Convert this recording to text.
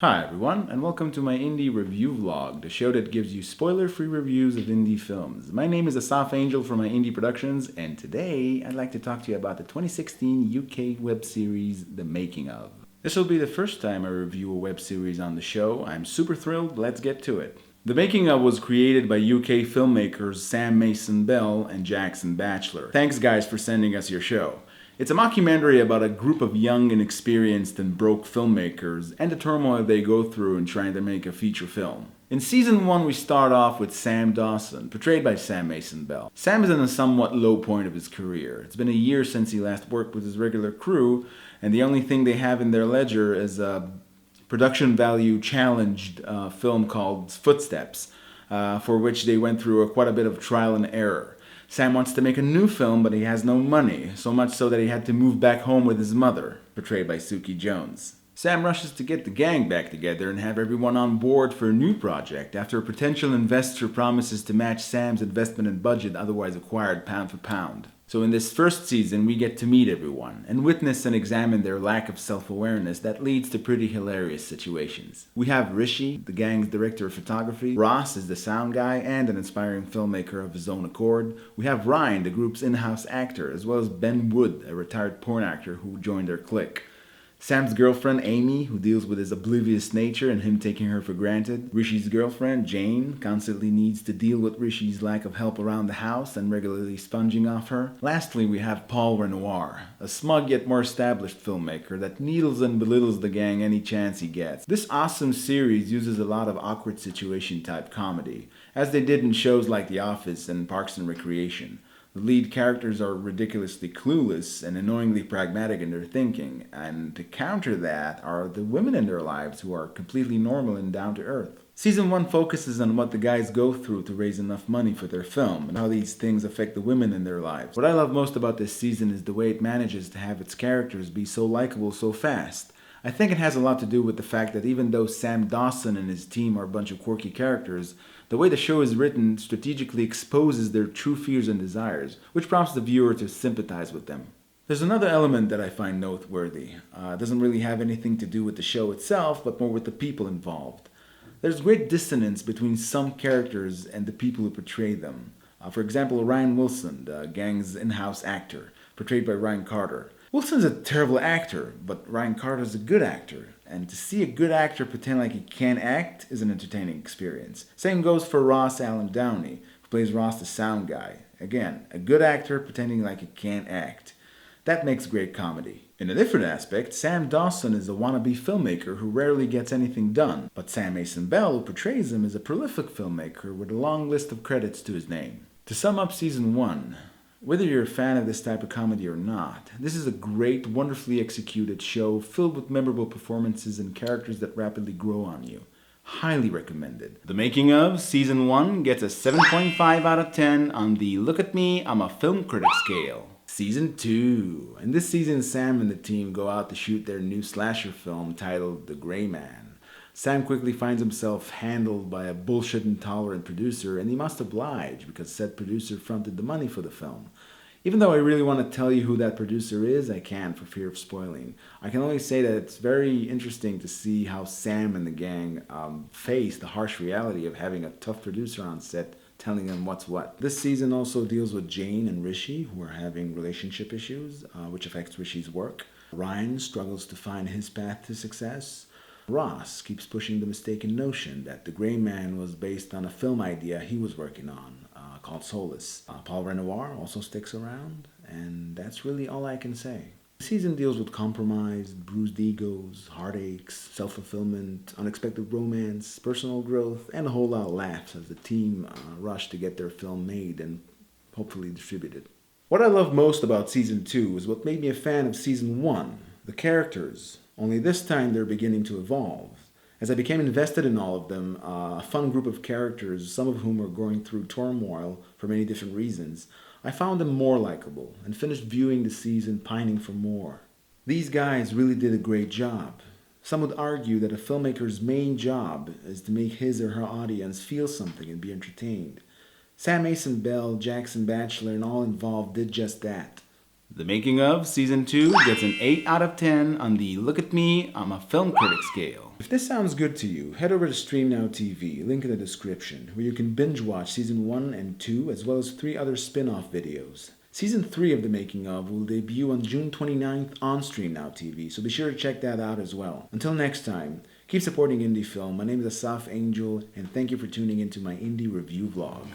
Hi everyone, and welcome to my indie review vlog, the show that gives you spoiler-free reviews of indie films. My name is Asaf Angel from MyIndie Productions, and today I'd like to talk to you about the 2016 UK web series, The Making of. This will be the first time I review a web series on the show. I'm super thrilled, let's get to it. The Making of was created by UK filmmakers Sam Mason-Bell and Jackson Batchelor. Thanks guys for sending us your show. It's a mockumentary about a group of young, inexperienced, and broke filmmakers and the turmoil they go through in trying to make a feature film. In season 1, we start off with Sam Dawson, portrayed by Sam Mason-Bell. Sam is in a somewhat low point of his career. It's been a year since he last worked with his regular crew, and the only thing they have in their ledger is a production value challenged film called Footsteps, for which they went through quite a bit of trial and error. Sam wants to make a new film, but he has no money, so much so that he had to move back home with his mother, portrayed by Suki Jones. Sam rushes to get the gang back together and have everyone on board for a new project after a potential investor promises to match Sam's investment and budget otherwise acquired pound for pound. So in this first season, we get to meet everyone and witness and examine their lack of self-awareness that leads to pretty hilarious situations. We have Rishi, the gang's director of photography. Ross is the sound guy and an inspiring filmmaker of his own accord. We have Ryan, the group's in-house actor, as well as Ben Wood, a retired porn actor who joined their clique. Sam's girlfriend, Amy, who deals with his oblivious nature and him taking her for granted. Rishi's girlfriend, Jane, constantly needs to deal with Rishi's lack of help around the house and regularly sponging off her. Lastly, we have Paul Renoir, a smug yet more established filmmaker that needles and belittles the gang any chance he gets. This awesome series uses a lot of awkward situation type comedy, as they did in shows like The Office and Parks and Recreation. The lead characters are ridiculously clueless and annoyingly pragmatic in their thinking, and to counter that are the women in their lives who are completely normal and down to earth. Season 1 focuses on what the guys go through to raise enough money for their film and how these things affect the women in their lives. What I love most about this season is the way it manages to have its characters be so likable so fast. I think it has a lot to do with the fact that even though Sam Dawson and his team are a bunch of quirky characters, the way the show is written strategically exposes their true fears and desires, which prompts the viewer to sympathize with them. There's another element that I find noteworthy. It doesn't really have anything to do with the show itself, but more with the people involved. There's great dissonance between some characters and the people who portray them. For example, Ryan Wilson, the gang's in-house actor, portrayed by Ryan Carter. Wilson's a terrible actor, but Ryan Carter's a good actor. And to see a good actor pretend like he can't act is an entertaining experience. Same goes for Ross Allen Doney, who plays Ross the sound guy. Again, a good actor pretending like he can't act. That makes great comedy. In a different aspect, Sam Dawson is a wannabe filmmaker who rarely gets anything done, but Sam Mason-Bell, who portrays him, is a prolific filmmaker with a long list of credits to his name. To sum up season 1, whether you're a fan of this type of comedy or not, this is a great, wonderfully executed show filled with memorable performances and characters that rapidly grow on you. Highly recommended. The Making of Season 1 gets a 7.5 out of 10 on the Look at Me, I'm a Film Critic scale. Season 2. In this season, Sam and the team go out to shoot their new slasher film titled The Gray Man. Sam quickly finds himself handled by a bullshit intolerant producer, and he must oblige because said producer fronted the money for the film. Even though I really want to tell you who that producer is, I can't for fear of spoiling. I can only say that it's very interesting to see how Sam and the gang face the harsh reality of having a tough producer on set telling them what's what. This season also deals with Jane and Rishi, who are having relationship issues, which affects Rishi's work. Ryan struggles to find his path to success. Ross keeps pushing the mistaken notion that The Gray Man was based on a film idea he was working on called Solace. Paul Renoir also sticks around, and that's really all I can say. The season deals with compromise, bruised egos, heartaches, self-fulfillment, unexpected romance, personal growth, and a whole lot of laughs as the team rush to get their film made and hopefully distributed. What I love most about Season 2 is what made me a fan of Season 1, the characters. Only this time they're beginning to evolve. As I became invested in all of them, a fun group of characters, some of whom are going through turmoil for many different reasons, I found them more likable and finished viewing the season pining for more. These guys really did a great job. Some would argue that a filmmaker's main job is to make his or her audience feel something and be entertained. Sam Mason Bell, Jackson Batchelor, and all involved did just that. The Making of Season 2 gets an 8 out of 10 on the Look at Me, I'm a Film Critic scale. If this sounds good to you, head over to Stream Now TV, link in the description, where you can binge watch Season 1 and 2 as well as 3 other spin-off videos. Season 3 of The Making of will debut on June 29th on Stream Now TV, so be sure to check that out as well. Until next time, keep supporting indie film. My name is Asaf Angel, and thank you for tuning into my indie review vlog.